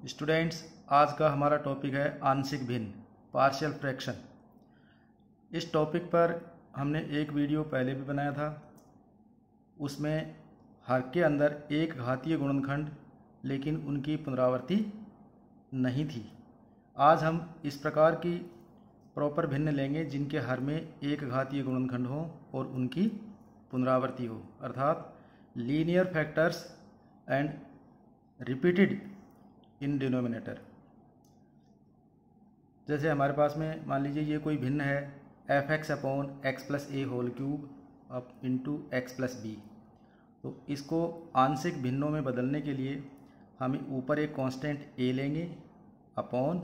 Students, आज का हमारा टॉपिक है आंशिक भिन्न पार्शियल फ्रैक्शन। इस टॉपिक पर हमने एक वीडियो पहले भी बनाया था। उसमें हर के अंदर एक घातीय गुणनखंड लेकिन उनकी पुनरावृत्ति नहीं थी। आज हम इस प्रकार की प्रॉपर भिन्न लेंगे जिनके हर में एक घातीय गुणनखंड हो और उनकी पुनरावृत्ति हो, अर्थात linear factors and repeated in denominator. जैसे हमारे पास में मान लीजिए ये कोई भिन्न है f x upon x plus a whole cube up into x plus b. तो इसको आंशिक भिन्नों में बदलने के लिए हम ऊपर एक कांस्टेंट ए लेंगे अपॉन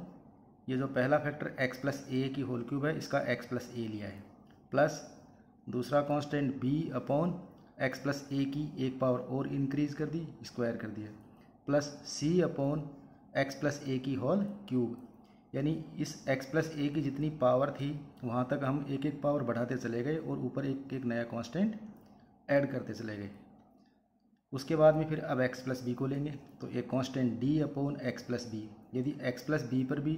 ये जो पहला फैक्टर एक्स प्लस ए की होल क्यूब है इसका एक्स प्लस ए लिया है, प्लस दूसरा constant b upon x plus a की एक पावर और इंक्रीज कर दी, स्क्वायर कर दिया, plus C upon x plus a की होल क्यूब। यानी इस एक्स प्लस ए की जितनी पावर थी वहाँ तक हम एक एक पावर बढ़ाते चले गए और ऊपर एक एक नया कांस्टेंट ऐड करते चले गए। उसके बाद में फिर अब एक्स प्लस बी को लेंगे तो एक constant D upon x plus B. यदि एक्स प्लस बी पर भी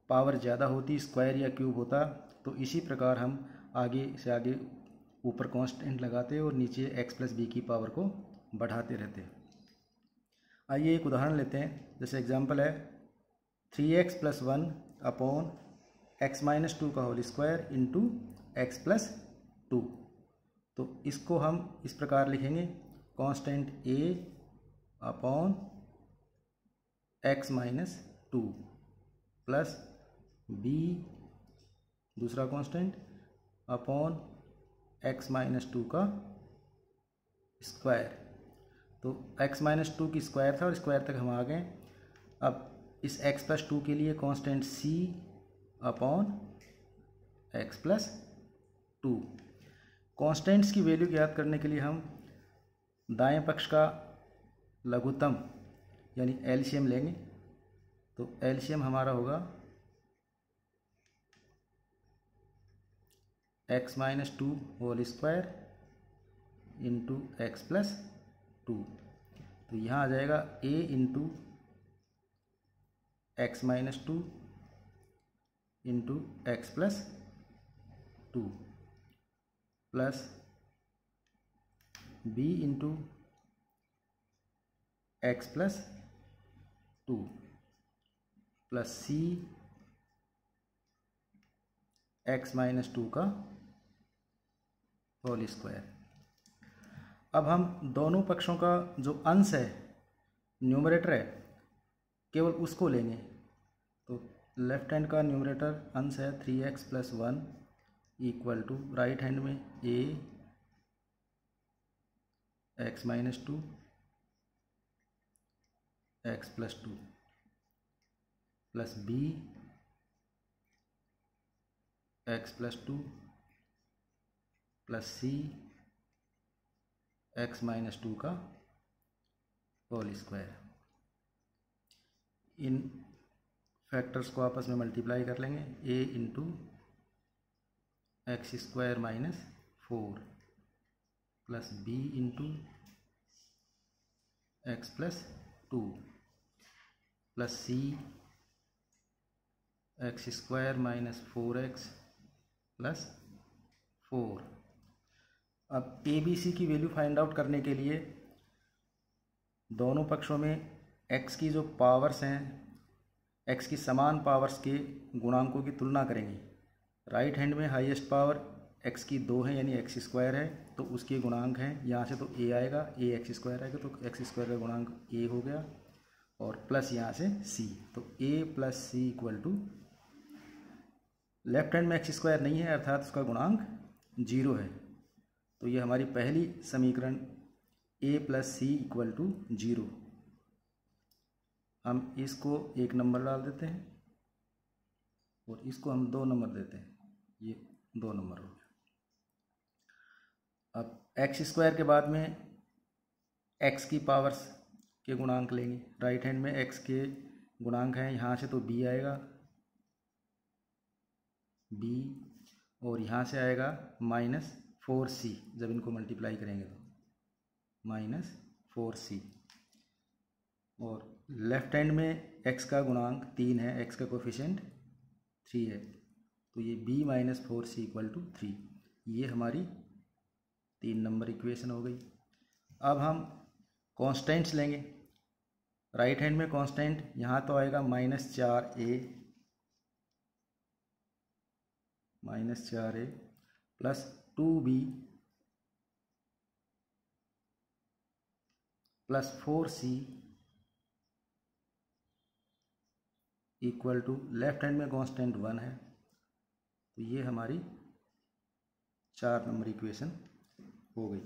पावर ज़्यादा होती, स्क्वायर या क्यूब होता, तो इसी प्रकार हम आगे से आगे ऊपर कांस्टेंट लगाते और नीचे एक्स प्लस बी की पावर को बढ़ाते रहते। आइए एक उदाहरण लेते हैं। जैसे एग्जांपल है 3x plus 1 upon X minus 2 का whole square into x plus 2। तो इसको हम इस प्रकार लिखेंगे constant a upon X minus 2 plus b दूसरा कांस्टेंट अपॉन एक्स माइनस 2 का स्क्वायर। तो x माइनस 2 की स्क्वायर था और स्क्वायर तक हम आ गए। अब इस x प्लस 2 के लिए constant c upon x plus 2। Constants की वैल्यू ज्ञात करने के लिए हम दाएं पक्ष का लघुत्तम यानी एलसीएम लेंगे। तो एलसीएम हमारा होगा X minus 2 whole square into x plus 2। तो यहाँ आ जाएगा a into X minus 2 into x plus 2 plus b into x plus 2 plus c X minus 2 का होल स्क्वायर। अब हम दोनों पक्षों का जो अंश है, न्यूमरेटर है, केवल उसको लेंगे। तो लेफ्ट हैंड का न्यूमरेटर अंश है 3x plus 1 equal to right hand में a X minus 2 X plus 2 plus b X plus 2 plus c X minus 2 का होल स्क्वायर। इन फैक्टर्स को आपस में मल्टीप्लाई कर लेंगे a into x square minus 4 plus b into x plus 2 plus c x square minus 4x plus 4। अब A B C की value find out करने के लिए दोनों पक्षों में x की जो पावर्स हैं, x की समान पावर्स के गुणांकों की तुलना करेंगे। राइट हैंड में हाईएस्ट पावर x की 2 है यानी एक्स स्क्वायर है, तो उसके गुणांक हैं यहाँ से तो a आएगा, a एक्स स्क्वायर आएगा तो एक्स स्क्वायर का गुणांक a हो गया और प्लस यहाँ से c। तो a plus C equal to left hand में एक्स स्क्वायर नहीं है अर्थात उसका गुणांक 0 है। तो ये हमारी पहली समीकरण a plus C equal to 0। हम इसको 1 नंबर डाल देते हैं और इसको हम 2 नंबर देते हैं, ये 2 नंबर हो गया। अब एक्स स्क्वायर के बाद में x की पावर्स के गुणांक लेंगे। राइट हैंड में x के गुणांक हैं, यहाँ से तो b आएगा b और यहाँ से आएगा माइनस 4c। जब इनको मल्टीप्लाई करेंगे तो माइनस 4c और लेफ्ट हैंड में x का गुणांक 3 है, x का कोफिशिएंट 3 है, तो ये b minus 4c equal to 3, ये हमारी 3 नंबर इक्वेशन हो गई। अब हम कॉन्स्टेंट्स लेंगे। राइट हैंड में कांस्टेंट यहाँ तो आएगा -4a plus 2b plus 4c equal to, left hand में कांस्टेंट 1 है, तो ये हमारी 4 नंबर इक्वेशन हो गई।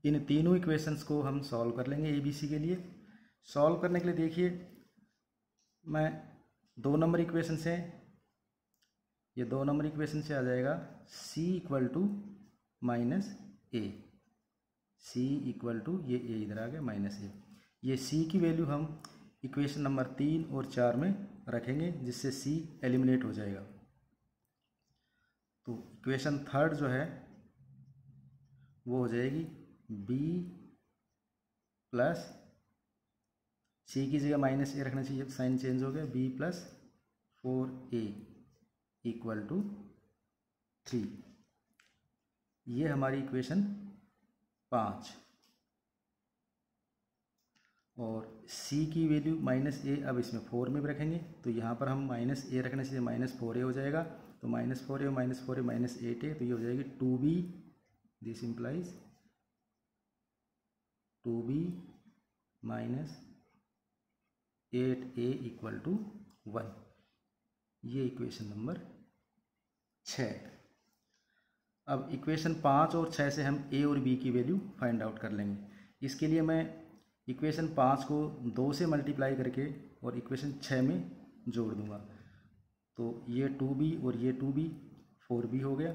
इन तीनों इक्वेशंस को हम सॉल्व कर लेंगे ABC के लिए। सॉल्व करने के लिए देखिए, मैं 2 नंबर इक्वेशन से, ये 2 नंबर इक्वेशन से आ जाएगा c equal to -a, c equal to, ये a इधर आ गया -a, ये c की वैल्यू हम इक्वेशन नंबर 3 और 4 में रखेंगे, जिससे c एलिमिनेट हो जाएगा। तो इक्वेशन थर्ड जो है वो हो जाएगी b प्लस, c की जगह -a रखना चाहिए, साइन चेंज हो गया, b plus 4a equal to 3, ये हमारी इक्वेशन 5। और c की वैल्यू -a अब इसमें 4 में भी रखेंगे, तो यहाँ पर हम -a रखने से -4a हो जाएगा, तो -4a -4a -8a, तो ये हो जाएगी 2b, this implies 2b minus 8a equal to 1, ये इक्वेशन नंबर 6। अब इक्वेशन 5 और 6 से हम a और b की वैल्यू फाइंड आउट कर लेंगे। इसके लिए मैं इक्वेशन 5 को 2 से मल्टीप्लाई करके और इक्वेशन 6 में जोड़ दूंगा, तो ये 2b और ये 2b 4b हो गया,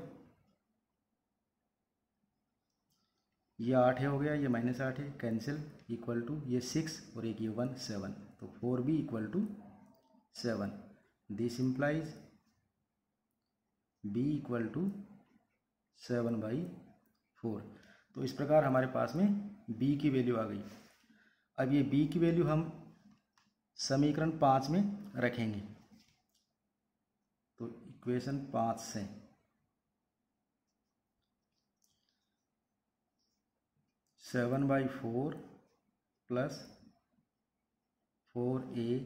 ये 8 हो गया, ये -8 है, कैंसिल, इक्वल टू ये 6 और एक ये 1 7, तो 4b equal to 7, this implies b equal to 7/4। तो इस प्रकार हमारे पास में b की वैल्यू आ गई। अब ये b की वैल्यू हम समीकरण 5 में रखेंगे, तो इक्वेशन 5 से (7/4) plus 4a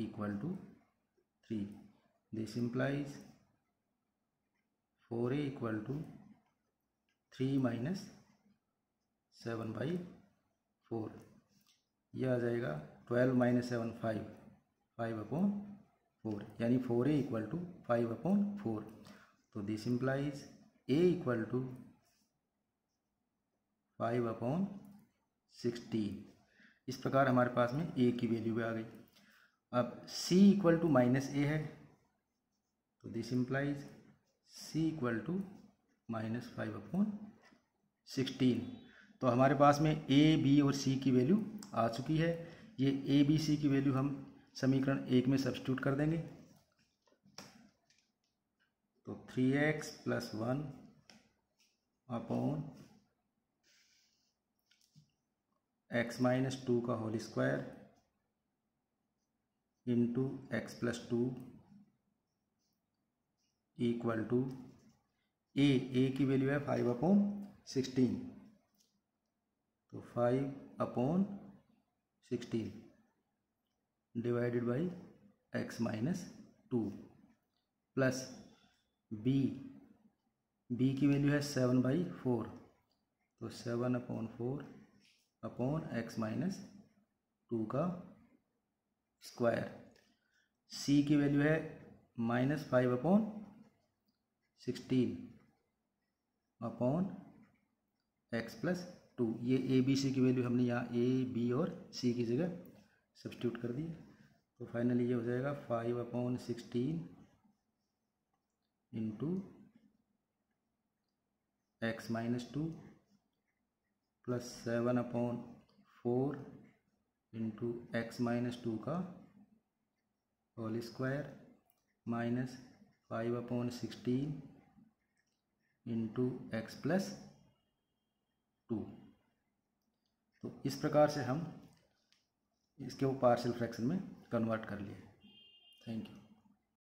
equal to 3, this implies 4a equal to 3 minus 7/4, यह आ जाएगा 12 - 7 5, 5/4, यानी 4a इक्वल टू 5/4, तो this implies a equal to 5/16। इस प्रकार हमारे पास में a की वैल्यू भी आ गई। अब c इक्वल टू -a है, तो this implies c equal to -5/16। तो हमारे पास में a, b और c की वैल्यू आ चुकी है। ये a, b, c की वैल्यू हम समीकरण 1 में सब्स्टिट्यूट कर देंगे, तो 3x + 1 अपॉन x - 2 का whole square into x + 2 equal to a की वैल्यू है 5/16, तो 5/16 divided by x - 2 plus b की वैल्यू है 7/4, तो 7/4 अपॉन x - 2 का स्क्वायर। c की वैल्यू है -5/16 अपॉन x + 2, ये a, b, c की वैल्यू हमने यहाँ a, b और c की जगह सब्स्टिट्यूट कर दी, तो फाइनली ये हो जाएगा 5/16 into x - 2 plus 7/4 into x - 2 का whole square minus 5/16 into x + 2। तो इस प्रकार से हम इसके वो पार्शियल फ्रैक्शन में कन्वर्ट कर लिए। Thank you.